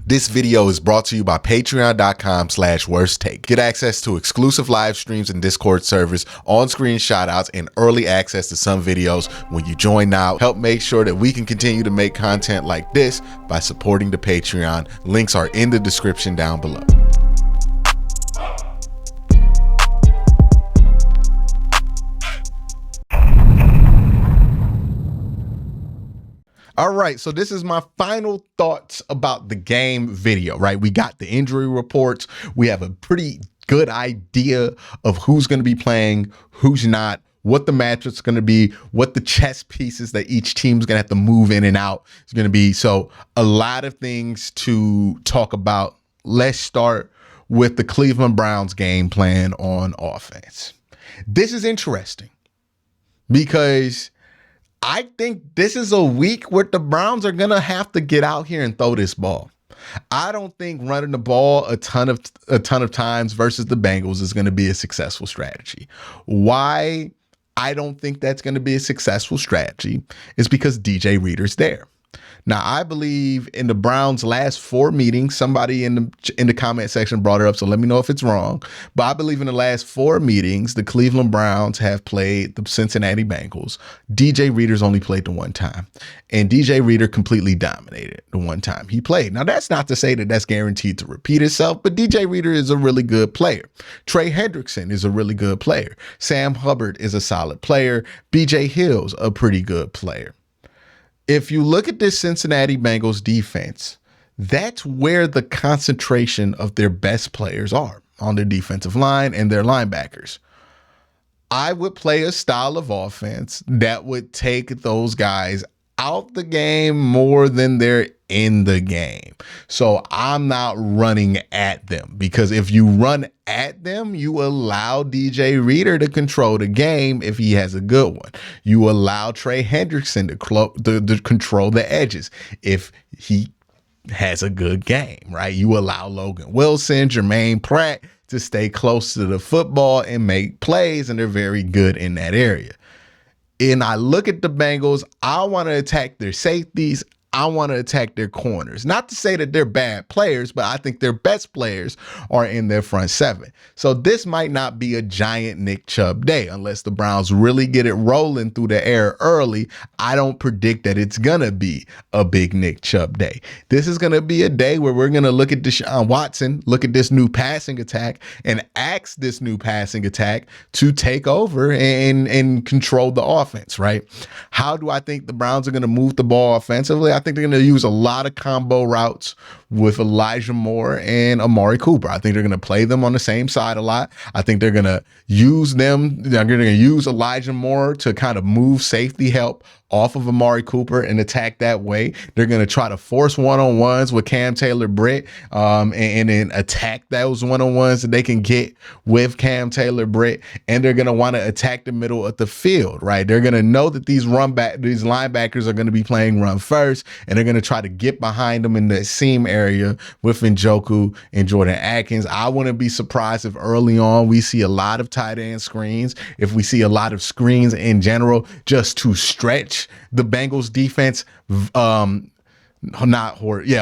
This video is brought to you by patreon.com/worsttake. Get access to exclusive live streams and Discord servers, on-screen shoutouts, and early access to some videos when you join now. Help make sure that we can continue to make content like this by supporting the Patreon. Links are in the description down below. All right, so this is my final thoughts about the game video, right? We got the injury reports. We have a pretty good idea of who's going to be playing, who's not, what the matchup's going to be, what the chess pieces that each team's going to have to move in and out is going to be. So a lot of things to talk about. Let's start with the Cleveland Browns game plan on offense. This is interesting because I think this is a week where the Browns are going to have to get out here and throw this ball. I don't think running the ball a ton of times versus the Bengals is going to be a successful strategy. Why I don't think that's going to be a successful strategy is because DJ Reader's there. Now, I believe in the Browns' last 4 meetings, somebody in the comment section brought it up, so let me know if it's wrong. But I believe in the last 4 meetings, the Cleveland Browns have played the Cincinnati Bengals. DJ Reader's only played the one time, and DJ Reader completely dominated the one time he played. Now, that's not to say that that's guaranteed to repeat itself, but DJ Reader is a really good player. Trey Hendrickson is a really good player. Sam Hubbard is a solid player. BJ Hill's a pretty good player. If you look at this Cincinnati Bengals defense, that's where the concentration of their best players are, on their defensive line and their linebackers. I would play a style of offense that would take those guys out the game more than they're in the game. So I'm not running at them, because if you run at them, you allow DJ Reader to control the game if he has a good one. You allow Trey Hendrickson to control the edges if he has a good game, right? You allow Logan Wilson, Jermaine Pratt to stay close to the football and make plays, and they're very good in that area. And I look at the Bengals, I want to attack their safeties. I want to attack their corners. Not to say that they're bad players, but I think their best players are in their front 7. So this might not be a giant Nick Chubb day unless the Browns really get it rolling through the air early. I don't predict that it's going to be a big Nick Chubb day. This is going to be a day where we're going to look at Deshaun Watson, look at this new passing attack, and ask this new passing attack to take over and control the offense, right? How do I think the Browns are going to move the ball offensively? I think they're going to use a lot of combo routes with Elijah Moore and Amari Cooper. I think they're going to play them on the same side a lot. I think they're going to use them. They're going to use Elijah Moore to kind of move safety help off of Amari Cooper and attack that way. They're going to try to force one-on-ones with Cam Taylor-Britt and then attack those one-on-ones that they can get with Cam Taylor-Britt. And they're going to want to attack the middle of the field, right? They're going to know that these linebackers are going to be playing run first, and they're going to try to get behind them in the seam area with Njoku and Jordan Atkins. I wouldn't be surprised if early on we see a lot of tight end screens, if we see a lot of screens in general, just to stretch the Bengals defense,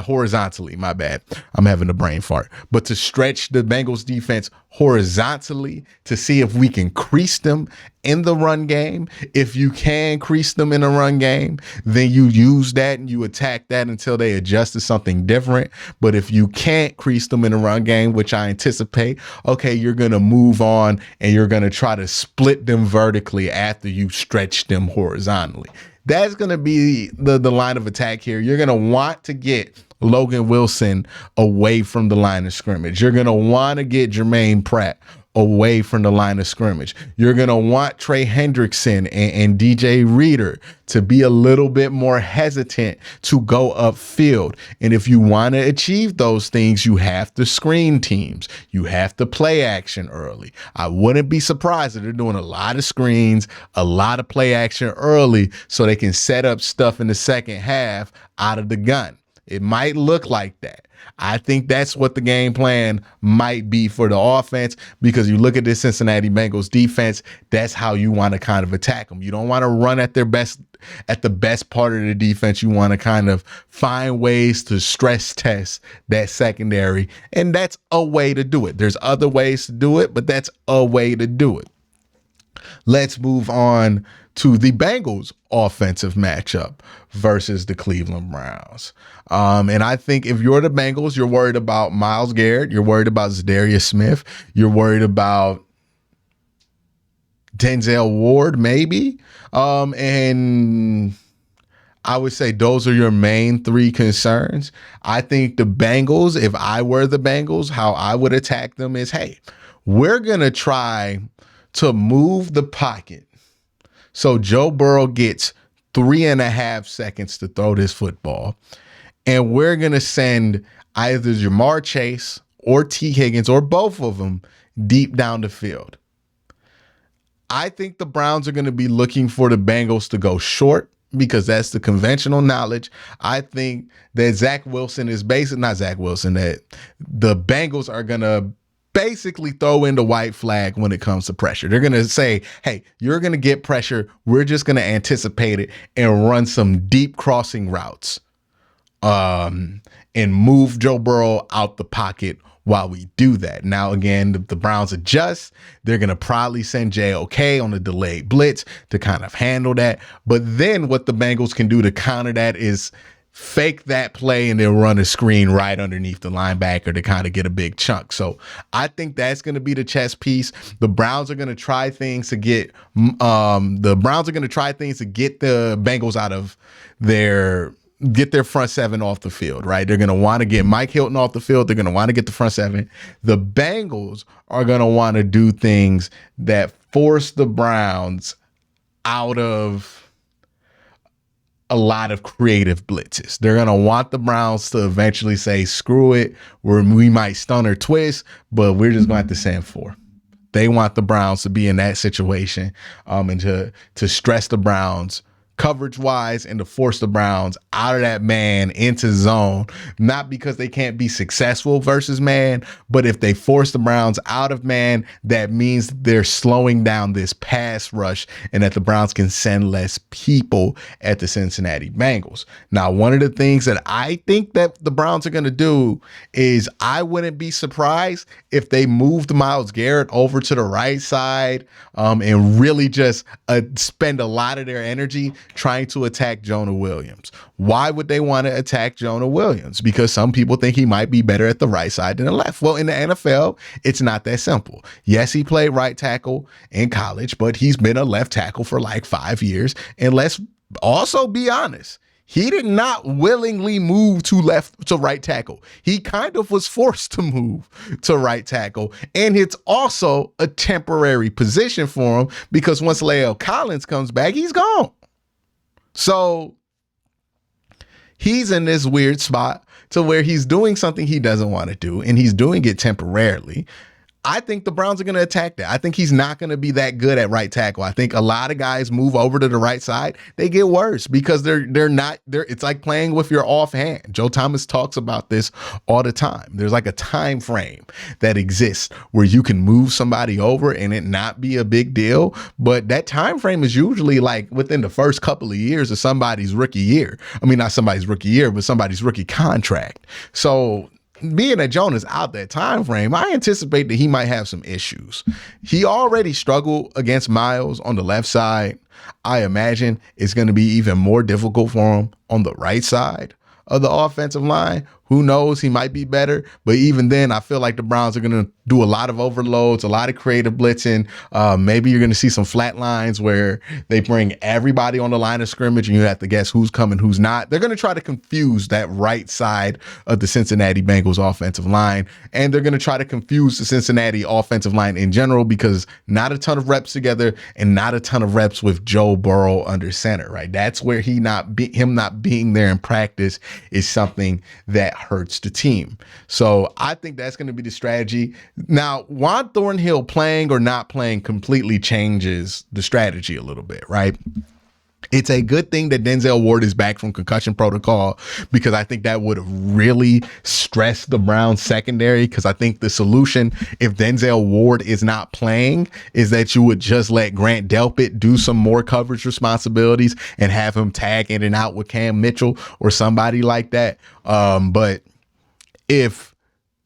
horizontally, my bad. I'm having a brain fart. But to stretch the Bengals defense horizontally to see if we can crease them in the run game. If you can crease them in a run game, then you use that and you attack that until they adjust to something different. But if you can't crease them in a run game, which I anticipate, okay, you're going to move on and you're going to try to split them vertically after you stretch them horizontally. That's going to be the line of attack here. You're going to want to get Logan Wilson away from the line of scrimmage. You're going to want to get Jermaine Pratt away from the line of scrimmage. You're going to want Trey Hendrickson and DJ Reader to be a little bit more hesitant to go upfield. And if you want to achieve those things, you have to screen teams. You have to play action early. I wouldn't be surprised if they're doing a lot of screens, a lot of play action early so they can set up stuff in the second half out of the gun. It might look like that. I think that's what the game plan might be for the offense, because you look at this Cincinnati Bengals defense, that's how you want to kind of attack them. You don't want to run at their best at the best part of the defense. You want to kind of find ways to stress test that secondary, and that's a way to do it. There's other ways to do it, but that's a way to do it. Let's move on to the Bengals offensive matchup versus the Cleveland Browns. And I think if you're the Bengals, you're worried about Myles Garrett, you're worried about Zadarius Smith, you're worried about Denzel Ward, maybe. And I would say those are your main three concerns. I think the Bengals, if I were the Bengals, how I would attack them is, hey, we're going to try to move the pocket so Joe Burrow gets 3.5 seconds to throw this football. And we're going to send either Jamar Chase or T. Higgins or both of them deep down the field. I think the Browns are going to be looking for the Bengals to go short because that's the conventional knowledge. I think that that the Bengals are going to basically throw in the white flag when it comes to pressure. They're going to say, hey, you're going to get pressure. We're just going to anticipate it and run some deep crossing routes and move Joe Burrow out the pocket while we do that. Now, again, the Browns adjust. They're going to probably send JOK on a delayed blitz to kind of handle that. But then what the Bengals can do to counter that is fake that play and then run a screen right underneath the linebacker to kind of get a big chunk. So I think that's going to be the chess piece. The Browns are going to try things to get the Bengals out of get their front seven off the field, right? They're going to want to get Mike Hilton off the field. They're going to want to get the front seven. The Bengals are going to want to do things that force the Browns out of a lot of creative blitzes. They're going to want the Browns to eventually say, screw it, we might stun or twist, but we're just going to have to send 4. They want the Browns to be in that situation and to stress the Browns coverage-wise and to force the Browns out of that man into zone, not because they can't be successful versus man, but if they force the Browns out of man, that means they're slowing down this pass rush and that the Browns can send less people at the Cincinnati Bengals. Now, one of the things that I think that the Browns are going to do is I wouldn't be surprised if they moved Myles Garrett over to the right side and really just spend a lot of their energy trying to attack Jonah Williams. Why would they want to attack Jonah Williams? Because some people think he might be better at the right side than the left. Well, in the NFL, it's not that simple. Yes, he played right tackle in college, but he's been a left tackle for like 5 years. And let's also be honest. He did not willingly move to right tackle. He kind of was forced to move to right tackle. And it's also a temporary position for him because once La'el Collins comes back, he's gone. So he's in this weird spot to where he's doing something he doesn't want to do, and he's doing it temporarily. I think the Browns are going to attack that. I think he's not going to be that good at right tackle. I think a lot of guys move over to the right side. They get worse because it's like playing with your offhand. Joe Thomas talks about this all the time. There's like a time frame that exists where you can move somebody over and it not be a big deal. But that time frame is usually like within the first couple of years of somebody's rookie year. I mean, not somebody's rookie year, but somebody's rookie contract. So being that Jonah's out that time frame, I anticipate that he might have some issues. He already struggled against Myles on the left side. I imagine it's going to be even more difficult for him on the right side of the offensive line. Who knows? He might be better. But even then, I feel like the Browns are going to do a lot of overloads, a lot of creative blitzing. Maybe you're going to see some flat lines where they bring everybody on the line of scrimmage and you have to guess who's coming, who's not. They're going to try to confuse that right side of the Cincinnati Bengals offensive line. And they're going to try to confuse the Cincinnati offensive line in general because not a ton of reps together and not a ton of reps with Joe Burrow under center, right? That's where him not being there in practice is something that hurts the team. So I think that's going to be the strategy. Now, Juan Thornhill playing or not playing completely changes the strategy a little bit, right? It's a good thing that Denzel Ward is back from concussion protocol, because I think that would have really stressed the Browns secondary. Because I think the solution, if Denzel Ward is not playing, is that you would just let Grant Delpit do some more coverage responsibilities and have him tag in and out with Cam Mitchell or somebody like that. But if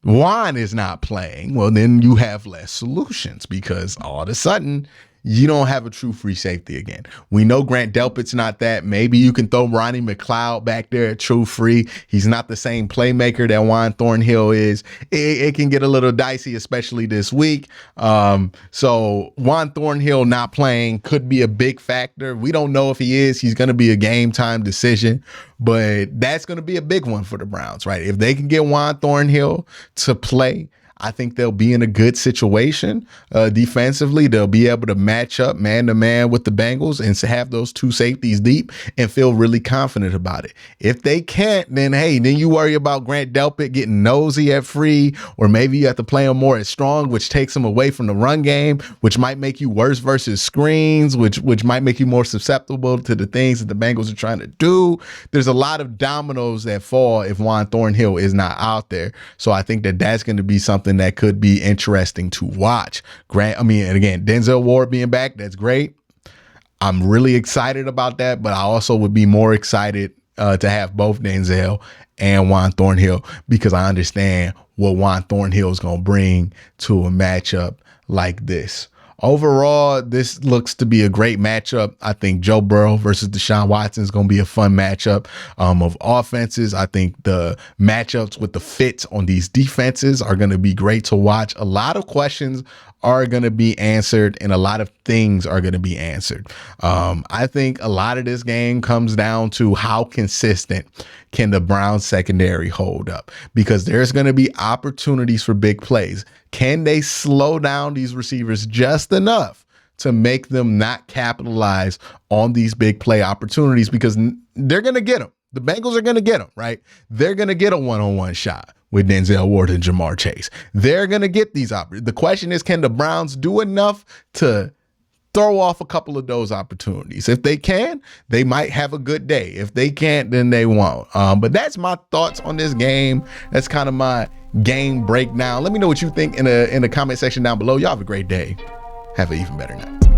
JUAN is not playing, well, then you have less solutions, because all of a sudden you don't have a true free safety again. We know Grant Delpit's not that. Maybe you can throw Ronnie McLeod back there at true free. He's not the same playmaker that Juan Thornhill is. It can get a little dicey, especially this week. So Juan Thornhill not playing could be a big factor. We don't know if he is. He's going to be a game time decision, but that's going to be a big one for the Browns, right? If they can get Juan Thornhill to play, I think they'll be in a good situation defensively. They'll be able to match up man to man with the Bengals and have those two safeties deep and feel really confident about it. If they can't, then hey, then you worry about Grant Delpit getting nosy at free, or maybe you have to play him more at strong, which takes him away from the run game, which might make you worse versus screens, which might make you more susceptible to the things that the Bengals are trying to do. There's a lot of dominoes that fall if Juan Thornhill is not out there. So I think that that's going to be something that could be interesting to watch. And again, Denzel Ward being back, that's great. I'm really excited about that, but I also would be more excited to have both Denzel and Juan Thornhill, because I understand what Juan Thornhill is going to bring to a matchup like this. Overall, this looks to be a great matchup. I think Joe Burrow versus Deshaun Watson is going to be a fun matchup of offenses. I think the matchups with the fits on these defenses are going to be great to watch. A lot of questions are going to be answered, and a lot of things are going to be answered. I think a lot of this game comes down to how consistent can the Browns secondary hold up, because there's going to be opportunities for big plays. Can they slow down these receivers just enough to make them not capitalize on these big play opportunities? Because they're going to get them. The Bengals are going to get them, right? They're going to get a one-on-one shot with Denzel Ward and Jamar Chase. They're going to get these opportunities. The question is, can the Browns do enough to throw off a couple of those opportunities? If they can, they might have a good day. If they can't, then they won't. But that's my thoughts on this game. That's kind of my game breakdown. Let me know what you think in the comment section down below. Y'all have a great day. Have an even better night.